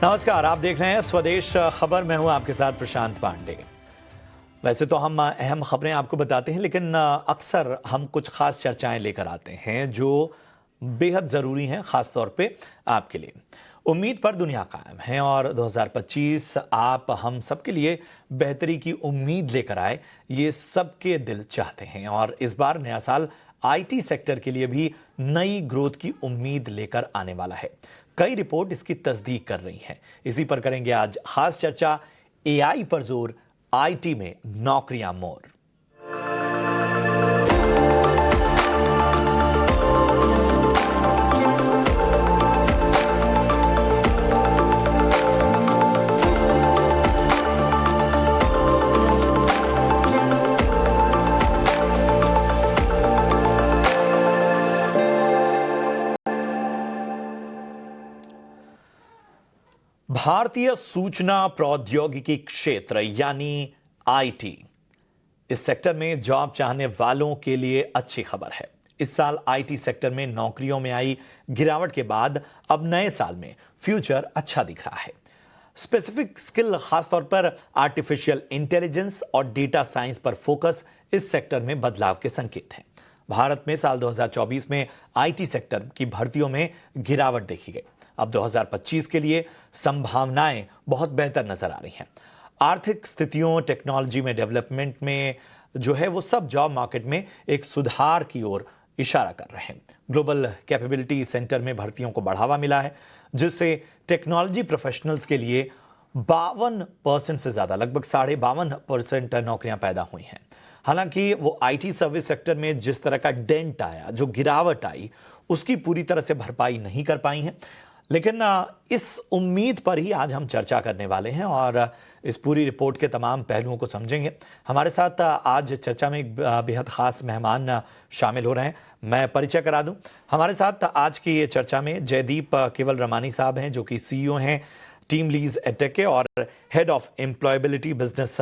नमस्कार, आप देख रहे हैं स्वदेश खबर। मैं हूं आपके साथ प्रशांत पांडे। वैसे तो हम अहम खबरें आपको बताते हैं, लेकिन अक्सर हम कुछ खास चर्चाएं लेकर आते हैं जो बेहद ज़रूरी हैं, खास तौर पे आपके लिए। उम्मीद पर दुनिया कायम है और 2025 आप हम सबके लिए बेहतरी की उम्मीद लेकर आए, ये सबके दिल चाहते हैं। और इस बार नया साल आईटी सेक्टर के लिए भी नई ग्रोथ की उम्मीद लेकर आने वाला है। कई रिपोर्ट इसकी तस्दीक कर रही हैं। इसी पर करेंगे आज खास चर्चा। एआई पर जोर, आईटी में नौकरियां मोर। भारतीय सूचना प्रौद्योगिकी क्षेत्र यानी आईटी, इस सेक्टर में जॉब चाहने वालों के लिए अच्छी खबर है। इस साल आईटी सेक्टर में नौकरियों में आई गिरावट के बाद अब नए साल में फ्यूचर अच्छा दिख रहा है। स्पेसिफिक स्किल, खासतौर पर आर्टिफिशियल इंटेलिजेंस और डेटा साइंस पर फोकस इस सेक्टर में बदलाव के संकेत हैं। भारत में साल 2024 में आईटी सेक्टर की भर्तियों में गिरावट देखी गई। अब 2025 के लिए संभावनाएं बहुत बेहतर नजर आ रही हैं। आर्थिक स्थितियों, टेक्नोलॉजी में डेवलपमेंट में जो है वो सब जॉब मार्केट में एक सुधार की ओर इशारा कर रहे हैं। ग्लोबल कैपेबिलिटी सेंटर में भर्तियों को बढ़ावा मिला है, जिससे टेक्नोलॉजी प्रोफेशनल्स के लिए 52% से ज्यादा, लगभग 52.5% नौकरियां पैदा हुई हैं। हालांकि वो आईटी सर्विस सेक्टर में जिस तरह का डेंट आया, जो गिरावट आई, उसकी पूरी तरह से भरपाई नहीं कर पाई हैं। लेकिन इस उम्मीद पर ही आज हम चर्चा करने वाले हैं और इस पूरी रिपोर्ट के तमाम पहलुओं को समझेंगे। हमारे साथ आज चर्चा में एक बेहद खास मेहमान शामिल हो रहे हैं। मैं परिचय करा दूं, हमारे साथ आज की ये चर्चा में जयदीप केवल रमानी साहब हैं, जो कि सीईओ हैं टीम लीज एडटेक के और हेड ऑफ एम्प्लॉयबिलिटी बिजनेस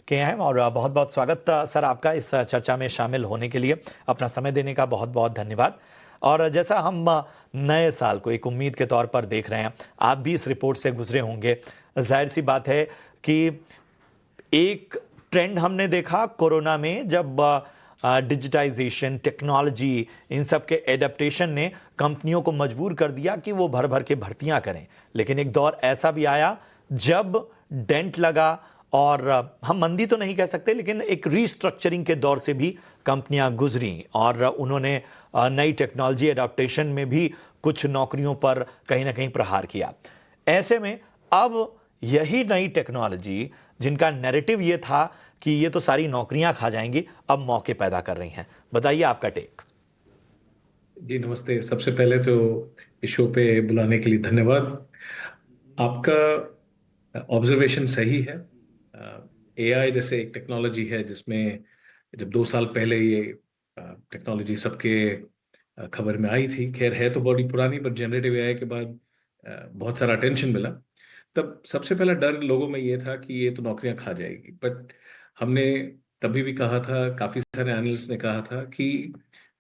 के हैं। और बहुत बहुत स्वागत सर आपका इस चर्चा में शामिल होने के लिए, अपना समय देने का बहुत बहुत धन्यवाद। और जैसा हम नए साल को एक उम्मीद के तौर पर देख रहे हैं, आप भी इस रिपोर्ट से गुजरे होंगे। जाहिर सी बात है कि एक ट्रेंड हमने देखा कोरोना में, जब डिजिटाइजेशन, टेक्नोलॉजी, इन सब के एडेप्टेशन ने कंपनियों को मजबूर कर दिया कि वो भर भर के भर्तियां करें। लेकिन एक दौर ऐसा भी आया जब डेंट लगा और हम मंदी तो नहीं कह सकते, लेकिन एक रीस्ट्रक्चरिंग के दौर से भी कंपनियां गुजरी और उन्होंने नई टेक्नोलॉजी एडाप्टेशन में भी कुछ नौकरियों पर कहीं ना कहीं प्रहार किया। ऐसे में अब यही नई टेक्नोलॉजी, जिनका नैरेटिव ये था कि ये तो सारी नौकरियां खा जाएंगी, अब मौके पैदा कर रही हैं। बताइए आपका टेक। जी नमस्ते। सबसे पहले तो इस शो पे बुलाने के लिए धन्यवाद। आपका ऑब्जर्वेशन सही है। एआई जैसे एक टेक्नोलॉजी है जिसमें जब 2 साल पहले ये टेक्नोलॉजी सबके खबर में आई थी, खैर है तो बड़ी पुरानी, पर जनरेटिव एआई के बाद बहुत सारा अटेंशन मिला। तब सबसे पहला डर लोगों में ये था कि ये तो नौकरियां खा जाएगी। बट हमने तभी भी कहा था, काफी सारे एनालिस्ट ने कहा था कि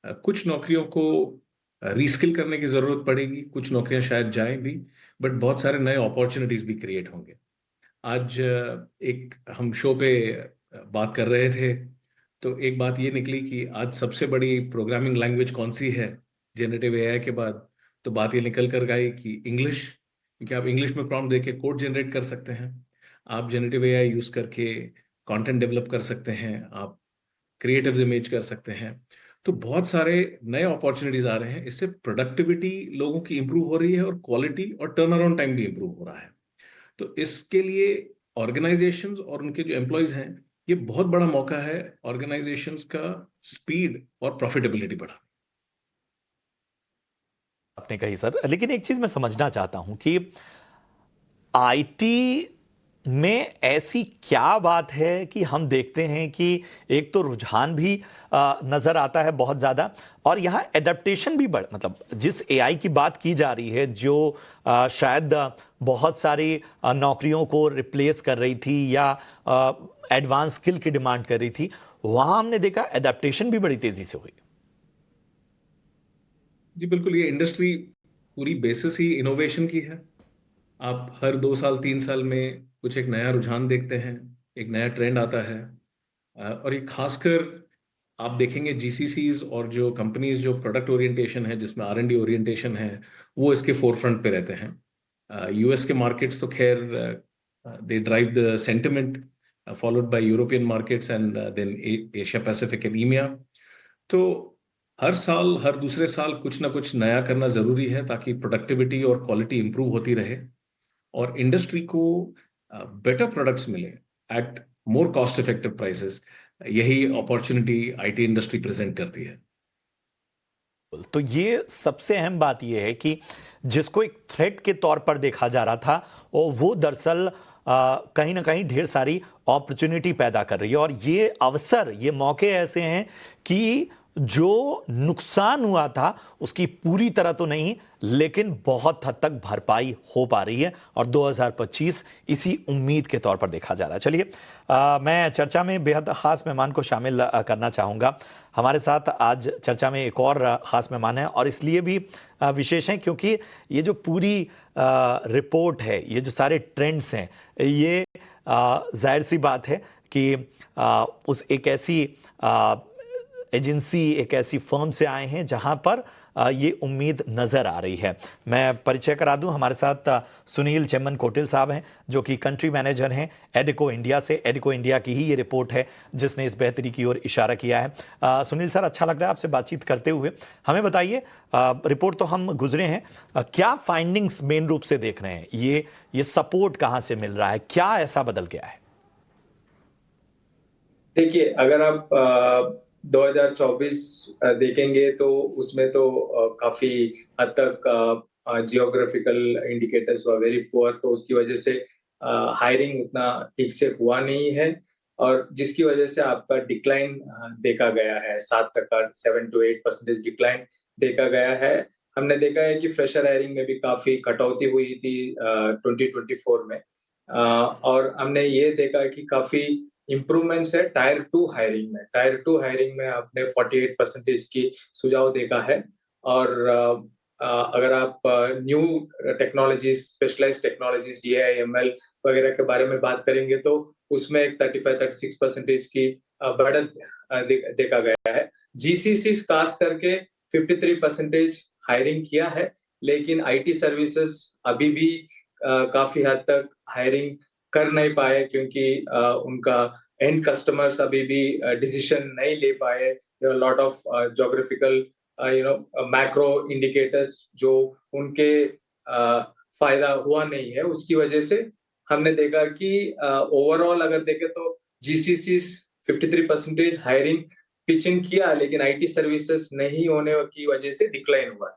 कुछ नौकरियों को रीस्किल करने की जरूरत पड़ेगी, कुछ नौकरियां शायद जाएं भी, बट बहुत सारे नए अपॉर्चुनिटीज भी क्रिएट होंगे। आज एक हम शो पे बात कर रहे थे, तो एक बात ये निकली कि आज सबसे बड़ी प्रोग्रामिंग लैंग्वेज कौन सी है जनरेटिव एआई के बाद। तो बात ये निकल कर गई कि इंग्लिश, क्योंकि आप इंग्लिश में प्रॉम्प्ट देके कोड जनरेट कर सकते हैं। आप जनरेटिव एआई यूज करके कंटेंट डेवलप कर सकते हैं, आप क्रिएटिव इमेज कर सकते हैं। तो बहुत सारे नए अपॉर्चुनिटीज आ रहे हैं। इससे प्रोडक्टिविटी लोगों की इंप्रूव हो रही है और क्वालिटी और टर्न अराउंड टाइम भी इंप्रूव हो रहा है। तो इसके लिए ऑर्गेनाइजेशंस और उनके जो एम्प्लॉयज हैं, ये बहुत बड़ा मौका है ऑर्गेनाइजेशंस का स्पीड और प्रॉफिटेबिलिटी बढ़ा। आपने कही सर, लेकिन एक चीज मैं समझना चाहता हूं कि आईटी में ऐसी क्या बात है कि हम देखते हैं कि एक तो रुझान भी नजर आता है बहुत ज्यादा, और यहाँ एडेप्टेशन भी मतलब जिस एआई की बात की जा रही है, जो शायद बहुत सारी नौकरियों को रिप्लेस कर रही थी या एडवांस स्किल की डिमांड कर रही थी, वहां हमने देखा एडेप्टेशन भी बड़ी तेजी से हुई। जी बिल्कुल, ये इंडस्ट्री पूरी बेसिस ही इनोवेशन की है। आप हर 2 साल 3 साल में कुछ एक नया रुझान देखते हैं, एक नया ट्रेंड आता है। और ये खासकर आप देखेंगे जीसीसीज और जो कंपनीज जो प्रोडक्ट ओरिएंटेशन है, जिसमें आर एंड डी ओरिएंटेशन है, वो इसके फोरफ्रंट पे रहते हैं। यूएस के मार्केट्स तो खैर they drive the sentiment, followed by European markets and then Asia Pacific and EMEA. तो हर साल हर दूसरे साल कुछ ना कुछ नया करना जरूरी है, ताकि प्रोडक्टिविटी और क्वालिटी इंप्रूव होती रहे और इंडस्ट्री को बेटर प्रोडक्ट्स मिले at more cost effective prices. यही अपॉर्चुनिटी आईटी इंडस्ट्री प्रेजेंट करती है। तो ये सबसे अहम बात ये है कि जिसको एक थ्रेट के तौर पर देखा जा रहा था, और वो दरअसल कहीं ना कहीं ढेर सारी अपॉर्चुनिटी पैदा कर रही है। और ये अवसर, ये मौके ऐसे हैं कि जो नुकसान हुआ था उसकी पूरी तरह तो नहीं, लेकिन बहुत हद तक भरपाई हो पा रही है, और 2025 इसी उम्मीद के तौर पर देखा जा रहा है। चलिए, मैं चर्चा में बेहद खास मेहमान को शामिल करना चाहूँगा। हमारे साथ आज चर्चा में एक और ख़ास मेहमान है, और इसलिए भी विशेष हैं क्योंकि ये जो पूरी रिपोर्ट है, ये जो सारे ट्रेंड्स हैं, ये जाहिर सी बात है कि उस एक ऐसी एजेंसी, एक ऐसी फर्म से आए हैं जहां पर ये उम्मीद नजर आ रही है। मैं परिचय करा दूं, हमारे साथ सुनील चेम्मन कोटिल साहब हैं, जो कि कंट्री मैनेजर हैं एडिको इंडिया से। एडिको इंडिया की ही ये रिपोर्ट है जिसने इस बेहतरी की ओर इशारा किया है। सुनील सर, अच्छा लग रहा है आपसे बातचीत करते हुए। हमें बताइए, रिपोर्ट तो हम गुजरे हैं, क्या फाइंडिंग्स मेन रूप से देख रहे हैं? ये सपोर्ट कहाँ से मिल रहा है, क्या ऐसा बदल गया है? देखिए, अगर आप 2024 देखेंगे तो उसमें तो काफी हद तक geographical indicators were very poor, तो उसकी वजह से हायरिंग उतना ठीक से हुआ नहीं है, और जिसकी वजह से आपका डिक्लाइन देखा गया है। 7% 7 to 8% डिक्लाइन देखा गया है। हमने देखा है कि फ्रेशर हायरिंग में भी काफी कटौती हुई थी 2024 में, और हमने ये देखा कि काफी इम्प्रूवमेंट्स है टायर 2 हायरिंग में। टायर 2 हायरिंग में आपने 48% की सुझाव देखा है। और अगर आप new technologies, specialised technologies, AI, ML वगैरह के बारे में बात करेंगे तो उसमें एक 35-36% की बढ़त देखा गया है। जीसीसी खास करके 53% हायरिंग किया है, लेकिन आईटी सर्विसेज अभी भी काफी हद तक हायरिंग कर नहीं पाए, क्योंकि उनका एंड कस्टमर्स अभी भी डिसीजन नहीं ले पाए। Lot of geographical macro indicators जो उनके फायदा हुआ नहीं है, उसकी वजह से हमने देखा कि ओवरऑल अगर देखें तो जीसीसी 53% हायरिंग पिच इन किया, लेकिन आईटी सर्विसेज नहीं होने की वजह से डिक्लाइन हुआ।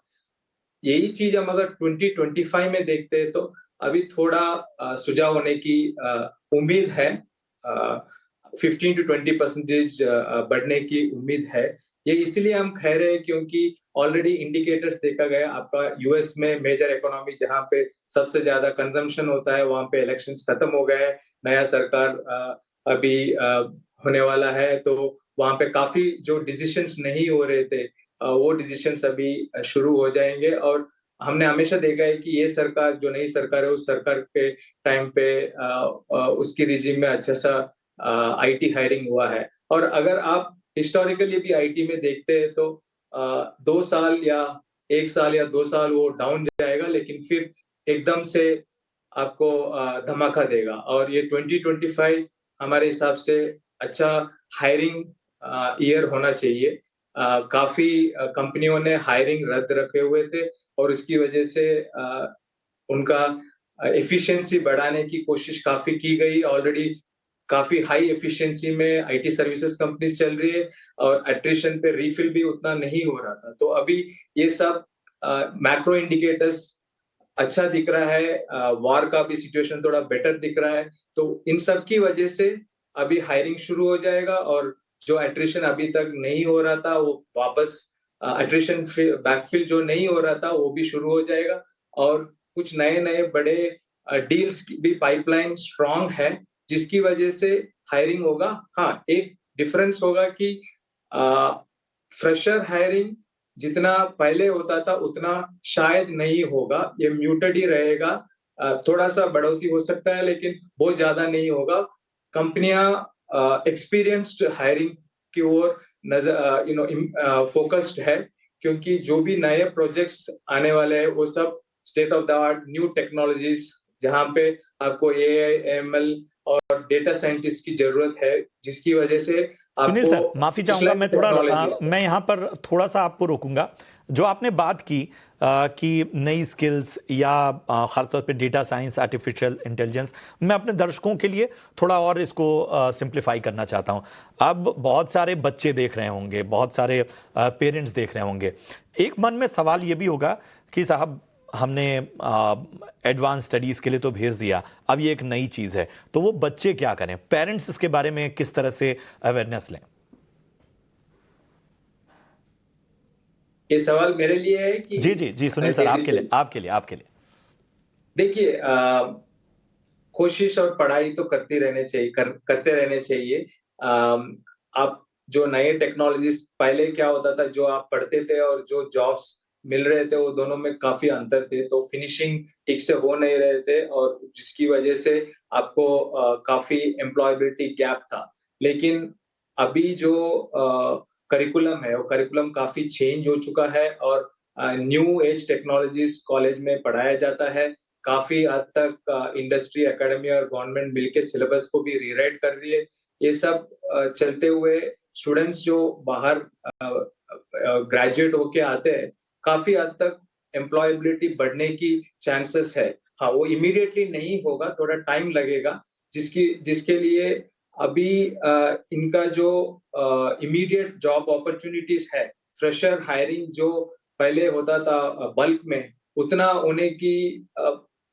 यही चीज हम अगर 2025 में देखते हैं तो अभी थोड़ा सुझाव होने की उम्मीद है। 15 to 20% बढ़ने की उम्मीद है। ये इसलिए हम कह रहे हैं क्योंकि ऑलरेडी इंडिकेटर्स देखा गया। आपका यूएस में मेजर इकोनॉमी जहां पे सबसे ज्यादा कंजम्पशन होता है, वहां पे इलेक्शंस खत्म हो गए, नया सरकार अभी होने वाला है, तो वहां पे काफी जो डिसीजंस नहीं हो रहे थे, वो डिसीजंस अभी शुरू हो जाएंगे। और हमने हमेशा देखा है कि ये सरकार, जो नई सरकार है, उस सरकार के टाइम पे उसकी रिजीम में अच्छा सा आईटी हायरिंग हुआ है। और अगर आप हिस्टोरिकली भी आईटी में देखते हैं तो 2 साल या 1 साल या 2 साल वो डाउन जाएगा, लेकिन फिर एकदम से आपको धमाका देगा। और ये 2025 हमारे हिसाब से अच्छा हायरिंग ईयर होना चाहिए। काफी कंपनियों ने हायरिंग रद्द रखे हुए थे, और उसकी वजह से उनका एफिशिएंसी बढ़ाने की कोशिश काफी की गई। ऑलरेडी काफी हाई एफिशिएंसी में आईटी सर्विसेज कंपनीज चल रही है, और एट्रिशन पे रीफिल भी उतना नहीं हो रहा था। तो अभी ये सब मैक्रो इंडिकेटर्स अच्छा दिख रहा है, वॉर का भी सिचुएशन थोड़ा बेटर दिख रहा है, तो इन सब की वजह से अभी हायरिंग शुरू हो जाएगा। और जो एट्रिशन अभी तक नहीं हो रहा था, वो वापस एट्रिशन बैकफिल जो नहीं हो रहा था, वो भी शुरू हो जाएगा। और कुछ नए नए बड़े डील्स की भी पाइपलाइन स्ट्रांग है, जिसकी वजह से हायरिंग होगा। हाँ, एक डिफरेंस होगा कि फ्रेशर हायरिंग जितना पहले होता था उतना शायद नहीं होगा, ये म्यूटेड ही रहेगा। थोड़ा सा बढ़ोतरी हो सकता है, लेकिन बहुत ज्यादा नहीं होगा। कंपनियां एक्सपीरियंस्ड हायरिंग की ओर नजर फोकस्ड है, क्योंकि जो भी नए प्रोजेक्ट्स आने वाले हैं वो सब state of the art new technologies, जहां पे आपको एआई, एमएल और डेटा साइंटिस्ट की जरूरत है, जिसकी वजह से सुनील आपको सर, माफी चाहूंगा, मैं थोड़ा टेक्नोलॉजीज। मैं यहाँ पर थोड़ा सा आपको रोकूंगा। जो आपने बात की कि नई स्किल्स या खासतौर पे डेटा साइंस, आर्टिफिशियल इंटेलिजेंस, मैं अपने दर्शकों के लिए थोड़ा और इसको सिंप्लीफाई करना चाहता हूँ। अब बहुत सारे बच्चे देख रहे होंगे, बहुत सारे पेरेंट्स देख रहे होंगे। एक मन में सवाल ये भी होगा कि साहब हमने एडवांस स्टडीज के लिए तो भेज दिया, अब ये एक नई चीज है, तो वो बच्चे क्या करें? पेरेंट्स इसके बारे में किस तरह से अवेयरनेस लें? ये सवाल मेरे लिए है कि जी जी जी, सुनील सर, आपके लिए आपके लिए। देखिए, कोशिश और पढ़ाई तो करते रहने चाहिए। आप जो नए टेक्नोलॉजीज, पहले क्या होता था, जो आप पढ़ते थे और जो जॉब्स मिल रहे थे वो दोनों में काफी अंतर थे, तो फिनिशिंग ठीक से हो नहीं रहे थे, और जिसकी वजह से आपको काफी एम्प्लॉयबिलिटी गैप था। लेकिन अभी जो करिकुलम है वो करिकुलम काफी चेंज हो चुका है, और न्यू एज टेक्नोलॉजीज कॉलेज में पढ़ाया जाता है। काफी हद तक इंडस्ट्री, एकेडमी और गवर्नमेंट मिलके सिलेबस को भी रीराइट कर रही है। ये सब चलते हुए स्टूडेंट्स जो बाहर ग्रेजुएट होके आते हैं, काफी हद तक एम्प्लॉयबिलिटी बढ़ने की चांसेस है। हाँ, वो इमीडिएटली नहीं होगा, थोड़ा टाइम लगेगा, जिसके लिए अभी इनका जो इमीडिएट जॉब अपॉर्चुनिटीज है, फ्रेशर हायरिंग जो पहले होता था बल्क में, उतना होने की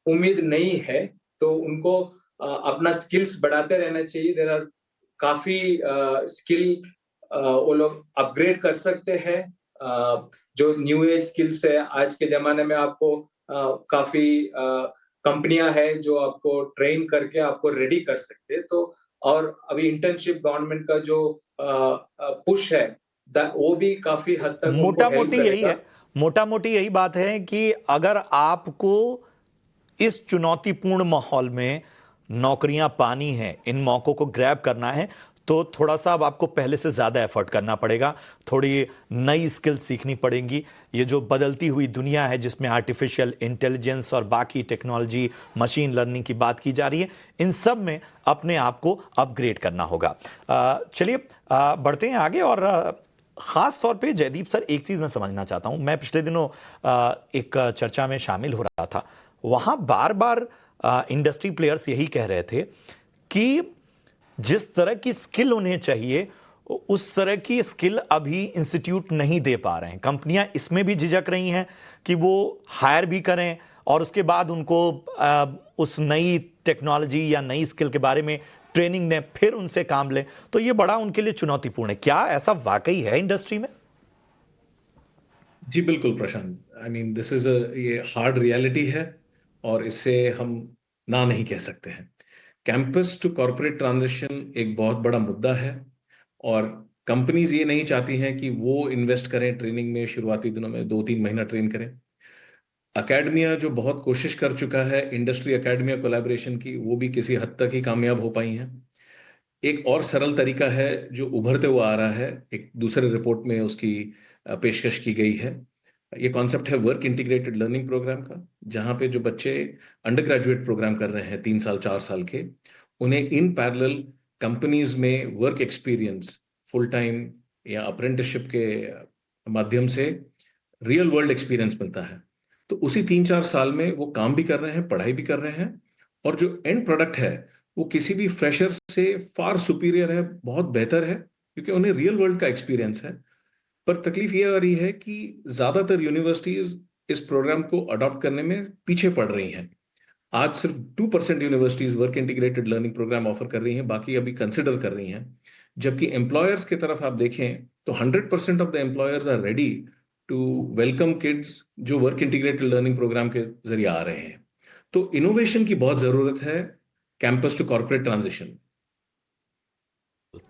उम्मीद नहीं है। तो उनको अपना स्किल्स बढ़ाते रहना चाहिए। देयर आर काफी स्किल वो लोग अपग्रेड कर सकते हैं। जो न्यू एज स्किल्स है, आज के जमाने में आपको काफी कंपनियां हैं जो आपको ट्रेन करके आपको रेडी कर सकते हैं। तो और अभी इंटर्नशिप गवर्नमेंट का जो पुश है, वो भी काफी हद तक उनको मोटा हेल्प मोटी यही करेगा। है, मोटा मोटी यही बात है कि अगर आपको इस चुनौतीपूर्ण माहौल में नौकरियां पानी है, इन मौकों को ग्रैब करना है, तो थोड़ा सा अब आपको पहले से ज्यादा एफर्ट करना पड़ेगा, थोड़ी नई स्किल सीखनी पड़ेंगी। ये जो बदलती हुई दुनिया है जिसमें आर्टिफिशियल इंटेलिजेंस और बाकी टेक्नोलॉजी, मशीन लर्निंग की बात की जा रही है, इन सब में अपने आप को अपग्रेड करना होगा। चलिए बढ़ते हैं आगे। और खास तौर पे जयदीप सर, एक चीज मैं समझना चाहता हूं। मैं पिछले दिनों एक चर्चा में शामिल हो रहा था, वहां बार बार इंडस्ट्री प्लेयर्स यही कह रहे थे कि जिस तरह की स्किल उन्हें चाहिए उस तरह की स्किल अभी इंस्टीट्यूट नहीं दे पा रहे हैं। कंपनियां इसमें भी झिझक रही हैं कि वो हायर भी करें और उसके बाद उनको उस नई टेक्नोलॉजी या नई स्किल के बारे में ट्रेनिंग दें, फिर उनसे काम लें। तो ये बड़ा उनके लिए चुनौतीपूर्ण है। क्या ऐसा वाकई है इंडस्ट्री में? जी बिल्कुल प्रशांत, आई मीन दिस इज ये हार्ड रियलिटी है, और इससे हम ना नहीं कह सकते हैं। कैंपस टू कॉरपोरेट ट्रांजिशन एक बहुत बड़ा मुद्दा है, और कंपनीज ये नहीं चाहती हैं कि वो इन्वेस्ट करें ट्रेनिंग में, शुरुआती दिनों में 2-3 महीना ट्रेन करें। अकेडमिया जो बहुत कोशिश कर चुका है इंडस्ट्री अकेडमिया कोलैबोरेशन की, वो भी किसी हद तक ही कामयाब हो पाई हैं। एक और सरल तरीका है जो उभरते हुआ आ रहा है, एक दूसरे रिपोर्ट में उसकी पेशकश की गई है। ये कॉन्सेप्ट है वर्क इंटीग्रेटेड लर्निंग प्रोग्राम का, जहाँ पे जो बच्चे अंडर ग्रेजुएट प्रोग्राम कर रहे हैं 3 साल 4 साल के, उन्हें इन पैरेलल कंपनीज में वर्क एक्सपीरियंस, फुल टाइम या अप्रेंटिसशिप के माध्यम से रियल वर्ल्ड एक्सपीरियंस मिलता है। तो उसी 3-4 साल में वो काम भी कर रहे हैं, पढ़ाई भी कर रहे हैं, और जो एंड प्रोडक्ट है वो किसी भी फ्रेशर से फार सुपीरियर है, बहुत बेहतर है, क्योंकि उन्हें रियल वर्ल्ड का एक्सपीरियंस है। पर तकलीफ ये आ रही है कि ज्यादातर यूनिवर्सिटीज इस प्रोग्राम को अडॉप्ट करने में पीछे पड़ रही हैं। आज सिर्फ 2% universities work integrated learning programme offer कर रही हैं, बाकी अभी कंसिडर कर रही हैं। जबकि एम्प्लॉयर्स की तरफ आप देखें तो 100% of the employers are ready to welcome kids जो वर्क इंटीग्रेटेड लर्निंग प्रोग्राम के जरिए आ रहे हैं। तो इनोवेशन की बहुत जरूरत है कैंपस टू कॉर्पोरेट ट्रांजिशन।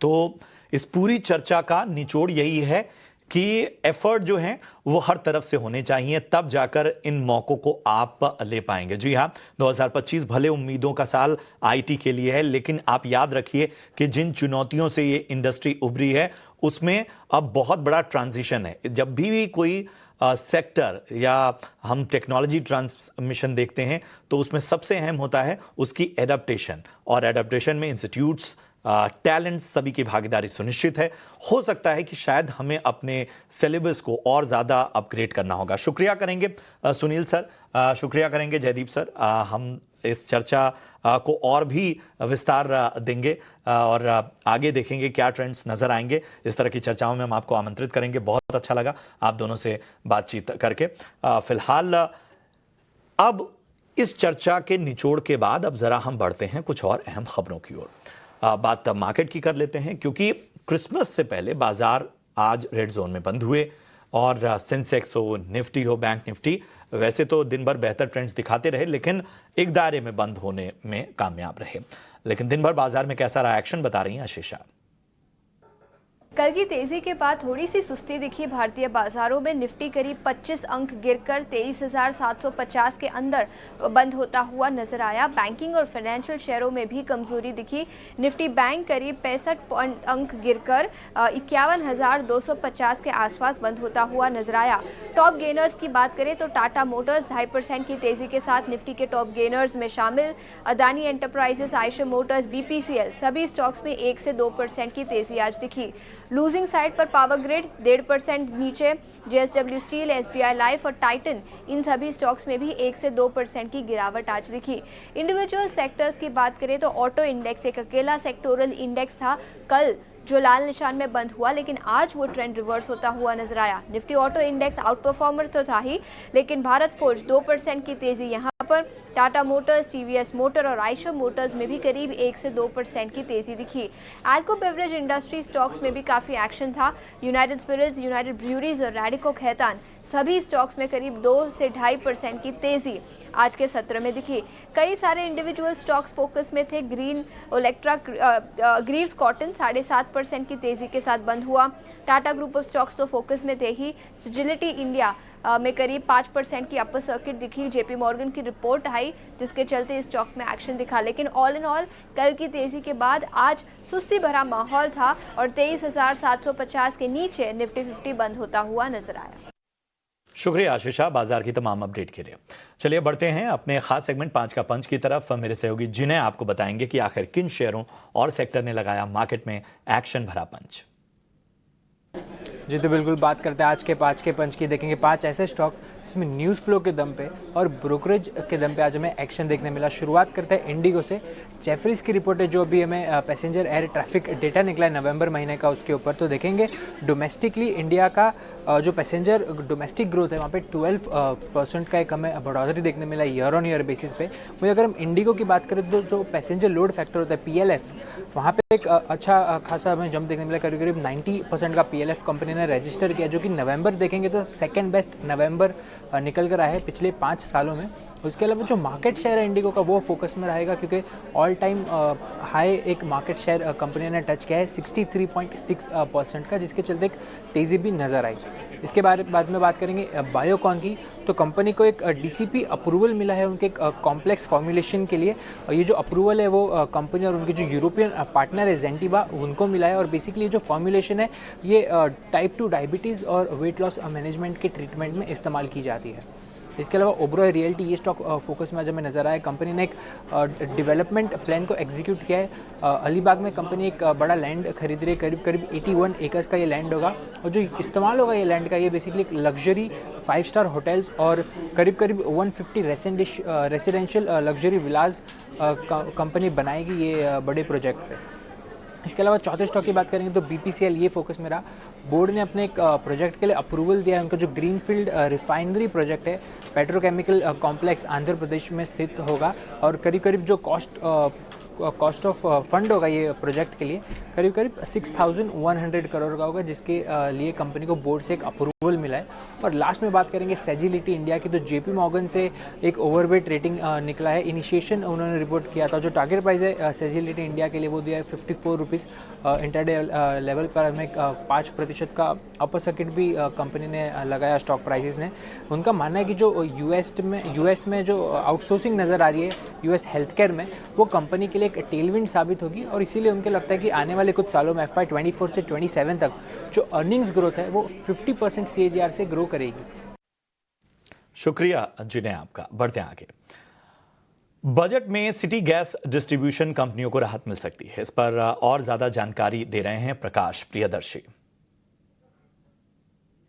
तो इस पूरी चर्चा का निचोड़ यही है कि एफर्ट जो है वो हर तरफ से होने चाहिए, तब जाकर इन मौकों को आप ले पाएंगे। जी हाँ, 2025 भले उम्मीदों का साल आईटी के लिए है, लेकिन आप याद रखिए कि जिन चुनौतियों से ये इंडस्ट्री उभरी है उसमें अब बहुत बड़ा ट्रांजिशन है। जब भी कोई सेक्टर या हम टेक्नोलॉजी ट्रांसमिशन देखते हैं तो उसमें सबसे अहम होता है उसकी एडाप्टेशन, और एडाप्टेशन में इंस्टीट्यूट्स, टैलेंट, सभी की भागीदारी सुनिश्चित है। हो सकता है कि शायद हमें अपने सिलेबस को और ज़्यादा अपग्रेड करना होगा। शुक्रिया करेंगे सुनील सर, शुक्रिया करेंगे जयदीप सर। हम इस चर्चा को और भी विस्तार देंगे और आगे देखेंगे क्या ट्रेंड्स नजर आएंगे। इस तरह की चर्चाओं में हम आपको आमंत्रित करेंगे। बहुत अच्छा लगा आप दोनों से बातचीत करके। फिलहाल अब इस चर्चा के निचोड़ के बाद अब जरा हम बढ़ते हैं कुछ और अहम खबरों की ओर। बात मार्केट की कर लेते हैं, क्योंकि क्रिसमस से पहले बाजार आज रेड जोन में बंद हुए और सेंसेक्स हो, निफ्टी हो, बैंक निफ्टी वैसे तो दिन भर बेहतर ट्रेंड्स दिखाते रहे, लेकिन एक दायरे में बंद होने में कामयाब रहे। लेकिन दिन भर बाजार में कैसा रहा एक्शन, बता रही हैं आशीषा। कल की तेजी के बाद थोड़ी सी सुस्ती दिखी भारतीय बाजारों में। निफ्टी करीब 25 अंक गिरकर 23,750 के अंदर बंद होता हुआ नजर आया। बैंकिंग और फाइनेंशियल शेयरों में भी कमजोरी दिखी। निफ्टी बैंक करीब 65 अंक गिरकर 51,250 के आसपास बंद होता हुआ नजर आया। टॉप गेनर्स की बात करें तो टाटा मोटर्स 2.5% की तेजी के साथ निफ्टी के टॉप गेनर्स में शामिल। Adani enterprises, Eicher Motors, BPCL सभी स्टॉक्स में 1 से 2% की तेजी आज दिखी। लूजिंग साइड पर पावर ग्रिड 1.5% नीचे, जेएसडब्ल्यू स्टील, एसबीआई लाइफ और टाइटन इन सभी स्टॉक्स में भी 1 से 2% की गिरावट आज दिखी। इंडिविजुअल सेक्टर्स की बात करें तो ऑटो इंडेक्स एक अकेला सेक्टोरल इंडेक्स था कल जो लाल निशान में बंद हुआ, लेकिन आज वो ट्रेंड रिवर्स होता हुआ नजर आया। Nifty auto index out performer तो था ही, लेकिन भारत फोर्ज 2% की तेजी यहाँ पर। टाटा मोटर्स, टीवीएस मोटर और आयशर मोटर्स में भी करीब 1 से 2% की तेजी दिखी। एल्को बेवरेज इंडस्ट्री स्टॉक्स में भी काफी एक्शन था। यूनाइटेड स्पिरिट्स, यूनाइटेड ब्रूअरीज और रैडिको खैतान सभी स्टॉक्स में करीब 2 से 2.5% की तेजी आज के सत्र में दिखी। कई सारे इंडिविजुअल स्टॉक्स फोकस में थे। ग्रीन इलेक्ट्रा, ग्रीव्स कॉटन 7.5% की तेजी के साथ बंद हुआ। टाटा ग्रुप ऑफ स्टॉक्स तो फोकस में थे ही। सिजिलिटी इंडिया में करीब 5% की अपर सर्किट दिखी। जेपी मॉर्गन की रिपोर्ट आई जिसके चलते इस स्टॉक में एक्शन दिखा, लेकिन ऑल इन ऑल कल की तेजी के बाद आज सुस्ती भरा माहौल था और 23,750 के नीचे निफ्टी 50 बंद होता हुआ नजर आया। शुक्रिया आशीषा बाजार की तमाम अपडेट के लिए। चलिए बढ़ते हैं अपने खास सेगमेंट 5 का पंच की तरफ। मेरे सहयोगी जिन्हें आपको बताएंगे कि आखिर किन शेयरों और सेक्टर ने लगाया मार्केट में एक्शन भरा पंच। जी तो बिल्कुल बात करते हैं आज के 5 के पंच की। देखेंगे 5 ऐसे स्टॉक जिसमें न्यूज़ फ्लो के दम पे और ब्रोकरेज के दम पे आज हमें एक्शन देखने मिला। शुरुआत करते हैं इंडिगो से। जेफरीज की रिपोर्ट है जो अभी हमें पैसेंजर एयर ट्रैफिक डेटा निकला है नवंबर महीने का, उसके ऊपर तो देखेंगे डोमेस्टिकली इंडिया का जो पैसेंजर डोमेस्टिक ग्रोथ है वहाँ पे 12% का एक हमें बढ़ोतरी देखने मिला ईयर ऑन ईयर बेसिस पे। वहीं अगर हम इंडिगो की बात करें तो जो पैसेंजर लोड फैक्टर होता है PLF, वहाँ पे एक अच्छा खासा हमें जंप देखने मिला। करीब करीब 90% का PLF कंपनी ने रजिस्टर किया, जो कि नवंबर देखेंगे तो सेकेंड बेस्ट नवंबर निकल कर आया है पिछले 5 सालों में। उसके अलावा जो मार्केट शेयर है इंडिगो का वो फोकस में रहेगा, क्योंकि ऑल टाइम हाई एक मार्केट शेयर कंपनी ने टच किया है 63.6% का, जिसके चलते एक तेज़ी भी नज़र आई। इसके बाद में बात करेंगे बायोकॉन की, तो कंपनी को एक DCP अप्रूवल मिला है उनके एक कॉम्प्लेक्स फॉर्मुलेशन के लिए। और ये जो अप्रूवल है वो कंपनी और उनके जो यूरोपियन पार्टनर है जेंटिवा उनको मिला है। और बेसिकली जो फॉर्मुलेशन है ये टाइप 2 डायबिटीज़ और वेट लॉस मैनेजमेंट के ट्रीटमेंट में इस्तेमाल की जाती है। इसके अलावा ओबरॉय रियल्टी ये स्टॉक फोकस में आज हमें नजर आया। कंपनी ने एक डेवलपमेंट प्लान को एग्जीक्यूट किया है। अलीबाग में कंपनी एक बड़ा लैंड खरीद रही है, करीब 81 एकर्स का ये लैंड होगा। और जो इस्तेमाल होगा ये लैंड का, ये बेसिकली एक लग्जरी 5 स्टार होटल्स और करीब 150 रेसिडेंशियल लग्जरी विलास कंपनी बनाएगी ये बड़े प्रोजेक्ट पे। इसके अलावा चौथे स्टॉक की बात करेंगे तो BPCL ये फोकस में रहा। बोर्ड ने अपने एक प्रोजेक्ट के लिए अप्रूवल दिया है। उनका जो ग्रीनफील्ड रिफाइनरी प्रोजेक्ट है पेट्रोकेमिकल कॉम्प्लेक्स आंध्र प्रदेश में स्थित होगा। और करीब जो कॉस्ट ऑफ फंड होगा ये प्रोजेक्ट के लिए करीब 6,100 करोड़ का होगा, जिसके लिए कंपनी को बोर्ड से एक अप्रूवल अप्रूवल मिला है। और लास्ट में बात करेंगे सेजिलिटी इंडिया की, तो JP मॉर्गन से एक ओवरवेट रेटिंग निकला है। इनिशिएशन उन्होंने रिपोर्ट किया था, जो टारगेट प्राइस है सेजिलिटी इंडिया के लिए वो दिया है 54 रुपीज़ इंटरडे लेवल पर। हमें 5% का अपर सर्किट भी कंपनी ने लगाया स्टॉक प्राइसेस ने। उनका मानना है कि जो यूएस में जो आउटसोर्सिंग नज़र आ रही है US हेल्थ केयर में, वो कंपनी के लिए एक टेलविंड साबित होगी और इसीलिए उनको लगता है कि आने वाले कुछ सालों में FY 24 से 27 तक जो अर्निंग्स ग्रोथ है वो 50% CAGR से ग्रो करेगी। शुक्रिया जिन्हें आपका। बढ़ते हैं आगे। बजट में सिटी गैस डिस्ट्रीब्यूशन कंपनियों को राहत मिल सकती है, इस पर और ज्यादा जानकारी दे रहे हैं प्रकाश प्रियदर्शी।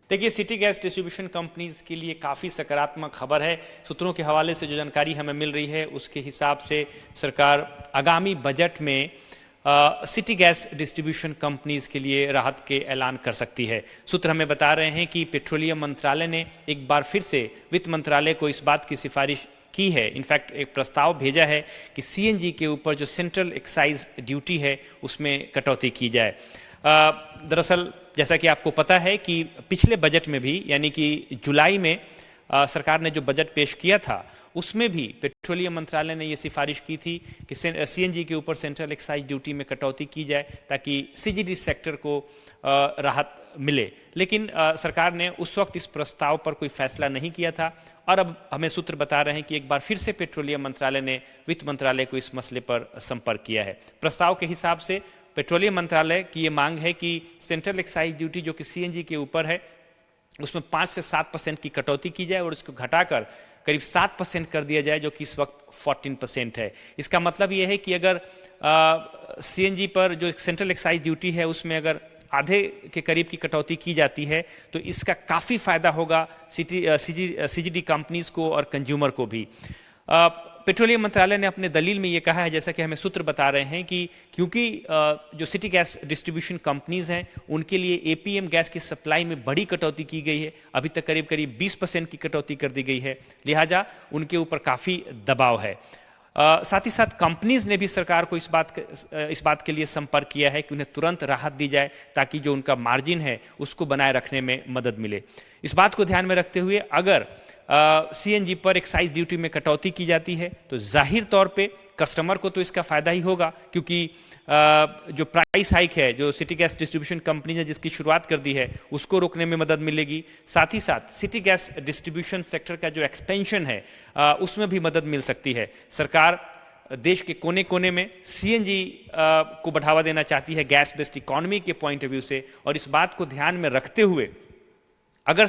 देखिए, सिटी गैस डिस्ट्रीब्यूशन कंपनीज के लिए काफ़ी सकारात्मक खबर है। सूत्रों के हवाले से जो जानकारी हमें मिल रही है उसके हिसाब से सरकार आगामी बजट में सिटी गैस डिस्ट्रीब्यूशन कंपनीज के लिए राहत के ऐलान कर सकती है। सूत्र हमें बता रहे हैं कि पेट्रोलियम मंत्रालय ने एक बार फिर से वित्त मंत्रालय को इस बात की सिफारिश की है, इनफैक्ट एक प्रस्ताव भेजा है कि CNG के ऊपर जो सेंट्रल एक्साइज ड्यूटी है उसमें कटौती की जाए। दरअसल जैसा कि आपको पता है कि पिछले बजट में भी, यानी कि जुलाई में सरकार ने जो बजट पेश किया था उसमें भी पेट्रोलियम मंत्रालय ने ये सिफारिश की थी कि CNG के ऊपर सेंट्रल एक्साइज ड्यूटी में कटौती की जाए ताकि CGD सेक्टर को राहत मिले। लेकिन सरकार ने उस वक्त इस प्रस्ताव पर कोई फैसला नहीं किया था और अब हमें सूत्र बता रहे हैं कि एक बार फिर से पेट्रोलियम मंत्रालय ने वित्त मंत्रालय को इस मसले पर संपर्क किया है। प्रस्ताव के हिसाब से पेट्रोलियम मंत्रालय की ये मांग है कि सेंट्रल एक्साइज ड्यूटी जो कि CNG के ऊपर है उसमें 5 से 7% की कटौती की जाए और उसको घटाकर करीब 7% कर दिया जाए, जो कि इस वक्त 14% है। इसका मतलब ये है कि अगर CNG पर जो सेंट्रल एक्साइज ड्यूटी है उसमें अगर आधे के करीब की कटौती की जाती है तो इसका काफ़ी फायदा होगा CGD कंपनीज को और कंज्यूमर को भी। पेट्रोलियम मंत्रालय ने अपने दलील में ये कहा है, जैसा कि हमें सूत्र बता रहे हैं, कि क्योंकि जो सिटी गैस डिस्ट्रीब्यूशन कंपनीज हैं उनके लिए APM गैस की सप्लाई में बड़ी कटौती की गई है, अभी तक करीब करीब 20% की कटौती कर दी गई है, लिहाजा उनके ऊपर काफ़ी दबाव है। साथ ही साथ कंपनीज ने भी सरकार को इस बात के लिए संपर्क किया है कि उन्हें तुरंत राहत दी जाए ताकि जो उनका मार्जिन है उसको बनाए रखने में मदद मिले। इस बात को ध्यान में रखते हुए अगर CNG पर एक्साइज ड्यूटी में कटौती की जाती है तो जाहिर तौर पे कस्टमर को तो इसका फायदा ही होगा, क्योंकि जो प्राइस हाइक है जो सिटी गैस डिस्ट्रीब्यूशन कंपनी ने जिसकी शुरुआत कर दी है उसको रोकने में मदद मिलेगी। साथ ही साथ सिटी गैस डिस्ट्रीब्यूशन सेक्टर का जो एक्सपेंशन है उसमें भी मदद मिल सकती है। सरकार देश के कोने कोने में CNG को बढ़ावा देना चाहती है गैस बेस्ड इकोनॉमी के पॉइंट ऑफ व्यू से, और इस बात को ध्यान में रखते हुए अगर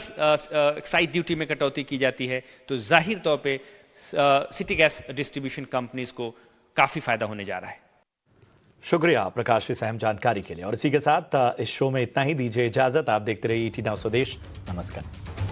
एक्साइज ड्यूटी में कटौती की जाती है तो जाहिर तौर पे सिटी गैस डिस्ट्रीब्यूशन कंपनीज को काफ़ी फायदा होने जा रहा है। शुक्रिया प्रकाश इस अहम जानकारी के लिए। और इसी के साथ इस शो में इतना ही, दीजिए इजाजत। आप देखते रहिए ET Now स्वदेश। नमस्कार।